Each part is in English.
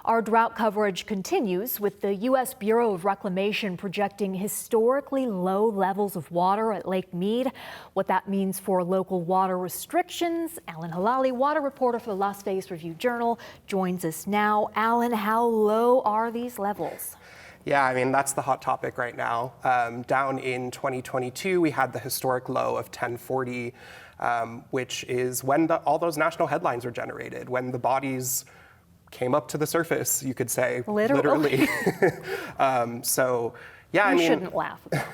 Our drought coverage continues with the U.S. Bureau of Reclamation projecting historically low levels of water at Lake Mead. What that means for local water restrictions. Alan Halali, water reporter for the Las Vegas Review-Journal, joins us now. Alan, how low are these levels? Yeah, I mean, that's the hot topic right now. Down in 2022, we had the historic low of 1040, which is when all those national headlines were generated, when the bodies came up to the surface, you could say, literally. So, yeah, I mean, shouldn't laugh about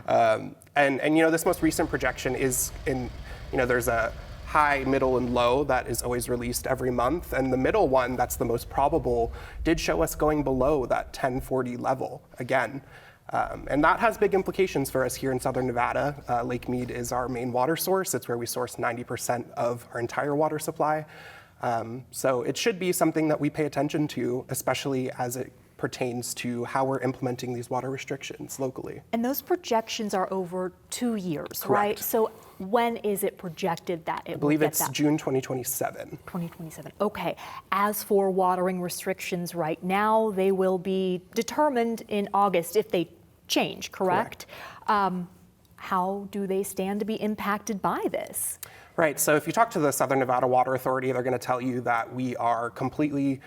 it. And you know, this most recent projection is in, you know, there's a high, middle, and low that is always released every month. And the middle one, that's the most probable, did show us going below that 1040 level again. And that has big implications for us here in Southern Nevada. Lake Mead is our main water source. It's where we source 90% of our entire water supply. So it should be something that we pay attention to, especially as it pertains to how we're implementing these water restrictions locally. And those projections are over 2 years, Correct. Right? So when is it projected that it will get that? I believe it's June 2027. 2027, okay. As for watering restrictions right now, they will be determined in August if they change, correct? How do they stand to be impacted by this? Right, so if you talk to the Southern Nevada Water Authority, they're going to tell you that we are completely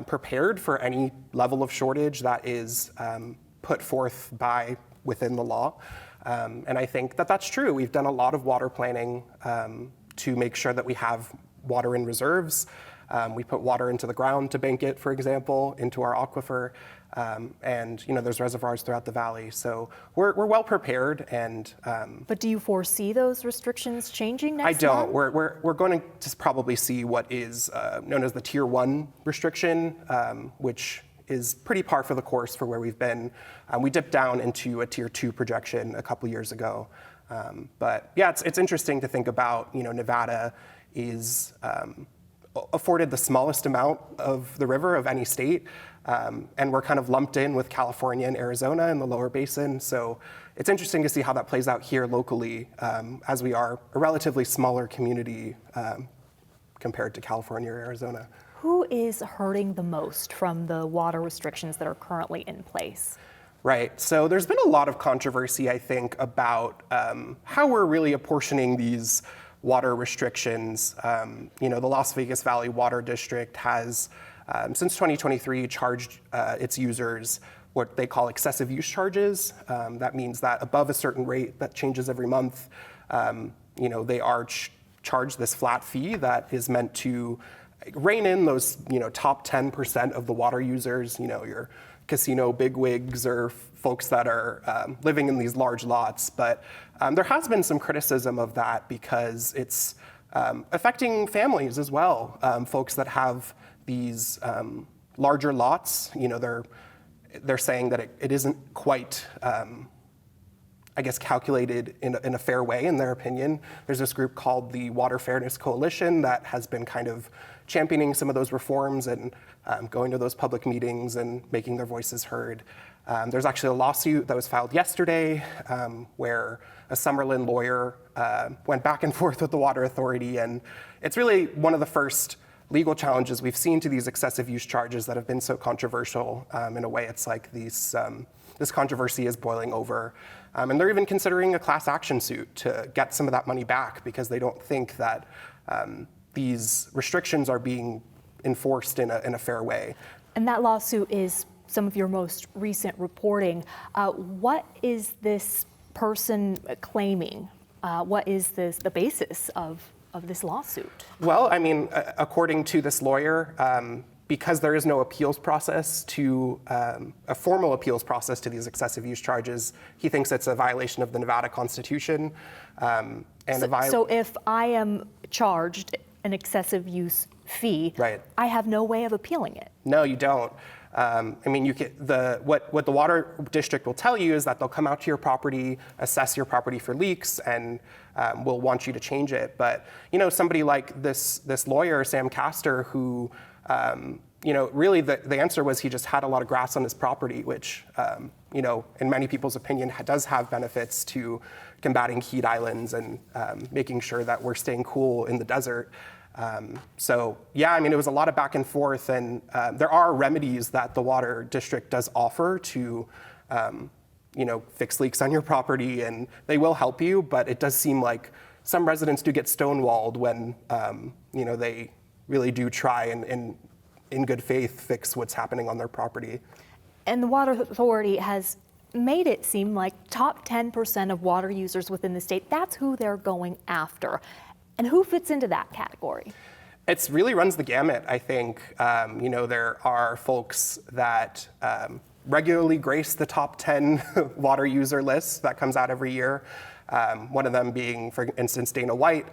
prepared for any level of shortage that is put forth by within the law. And I think that that's true. We've done a lot of water planning to make sure that we have water in reserves. We put water into the ground to bank it, for example, into our aquifer. And you know, there's reservoirs throughout the valley, so we're well prepared. And but do you foresee those restrictions changing next I don't. month? We're going to probably see what is known as the Tier 1 restriction, which is pretty par for the course for where we've been. We dipped down into a Tier 2 projection a couple years ago. But yeah, it's interesting to think about. You know, Nevada is afforded the smallest amount of the river of any state. And we're kind of lumped in with California and Arizona in the lower basin. So it's interesting to see how that plays out here locally, as we are a relatively smaller community compared to California or Arizona. Who is hurting the most from the water restrictions that are currently in place? Right, so there's been a lot of controversy, I think, about how we're really apportioning these water restrictions. You know, the Las Vegas Valley Water District has since 2023, charged its users what they call excessive use charges. That means that above a certain rate that changes every month, you know, they are charged this flat fee that is meant to rein in those, you know, top 10% of the water users, you know, your casino bigwigs or folks that are living in these large lots. But there has been some criticism of that because it's affecting families as well, folks that have these larger lots. You know, they're saying that it isn't quite, I guess, calculated in a fair way, in their opinion. There's this group called the Water Fairness Coalition that has been kind of championing some of those reforms and going to those public meetings and making their voices heard. There's actually a lawsuit that was filed yesterday where a Summerlin lawyer went back and forth with the Water Authority, and it's really one of the first legal challenges we've seen to these excessive use charges that have been so controversial. In a way, it's like this controversy is boiling over. And they're even considering a class action suit to get some of that money back because they don't think that these restrictions are being enforced in a fair way. And that lawsuit is some of your most recent reporting. What is this person claiming? What is the basis of this lawsuit? Well, I mean, according to this lawyer, because there is no appeals process to a formal appeals process to these excessive use charges, he thinks it's a violation of the Nevada Constitution. So if I am charged an excessive use fee, right, I have no way of appealing it. No, you don't. I mean, what the water district will tell you is that they'll come out to your property, assess your property for leaks, and will want you to change it. But you know, somebody like this lawyer, Sam Castor, who you know, really the answer was he just had a lot of grass on his property, which you know, in many people's opinion, does have benefits to combating heat islands and making sure that we're staying cool in the desert. So yeah, I mean, it was a lot of back and forth, and there are remedies that the water district does offer to, fix leaks on your property, and they will help you, but it does seem like some residents do get stonewalled when, they really do try and in good faith fix what's happening on their property. And the Water Authority has made it seem like top 10% of water users within the state, that's who they're going after. And who fits into that category? It really runs the gamut, I think. There are folks that regularly grace the top 10 water user list that comes out every year. One of them being, for instance, Dana White.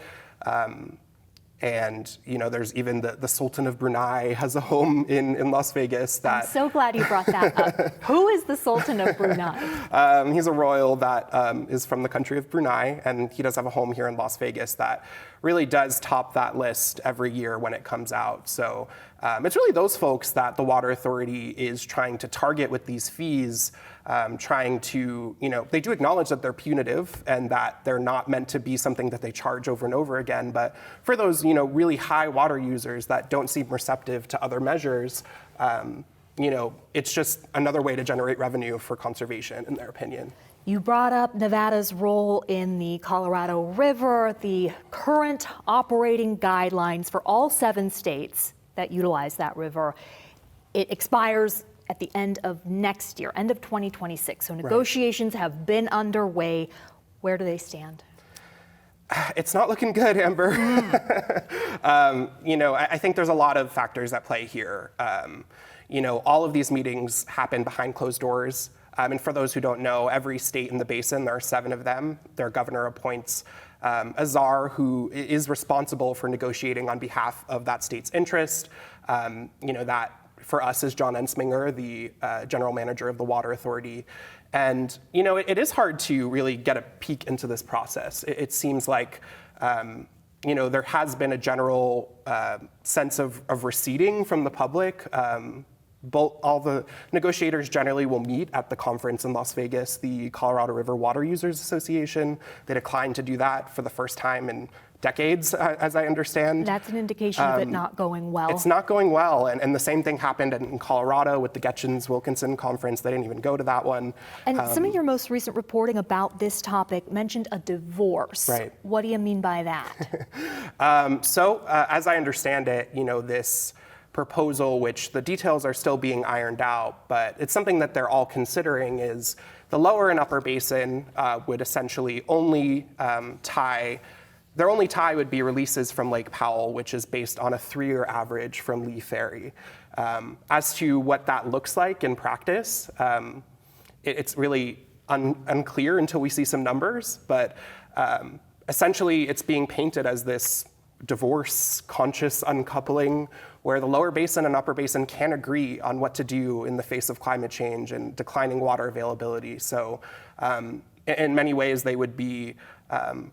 And there's even the Sultan of Brunei has a home in Las Vegas. I'm so glad you brought that up. Who is the Sultan of Brunei? He's a royal that is from the country of Brunei, and he does have a home here in Las Vegas that really does top that list every year when it comes out. So it's really those folks that the Water Authority is trying to target with these fees, trying to, they do acknowledge that they're punitive and that they're not meant to be something that they charge over and over again. But for those, really high water users that don't seem receptive to other measures, it's just another way to generate revenue for conservation, in their opinion. You brought up Nevada's role in the Colorado River, the current operating guidelines for all 7 states that utilize that river. It expires at the end of next year, end of 2026. So negotiations have been underway. Where do they stand? It's not looking good, Amber. I think there's a lot of factors at play here. All of these meetings happen behind closed doors. And for those who don't know, every state in the basin, there are 7 of them. Their governor appoints a czar who is responsible for negotiating on behalf of that state's interest. That for us is John Ensminger, the general manager of the Water Authority. And, it is hard to really get a peek into this process. It seems like, there has been a general sense of receding from the public. All the negotiators generally will meet at the conference in Las Vegas, the Colorado River Water Users Association. They declined to do that for the first time in decades, as I understand. That's an indication of it not going well. It's not going well, and the same thing happened in Colorado with the Getchins-Wilkinson conference. They didn't even go to that one. And some of your most recent reporting about this topic mentioned a divorce. Right. What do you mean by that? As I understand it, this proposal, which the details are still being ironed out, but it's something that they're all considering, is the lower and upper basin would essentially only their only tie would be releases from Lake Powell, which is based on a 3-year average from Lee Ferry. As to what that looks like in practice, it's really unclear until we see some numbers, but essentially it's being painted as this divorce-conscious uncoupling where the lower basin and upper basin can agree on what to do in the face of climate change and declining water availability. So in many ways, they would be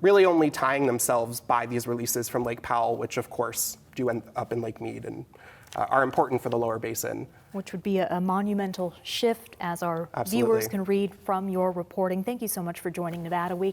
really only tying themselves by these releases from Lake Powell, which of course do end up in Lake Mead and are important for the lower basin. Which would be a monumental shift, as our Absolutely. viewers can read from your reporting. Thank you so much for joining Nevada Week.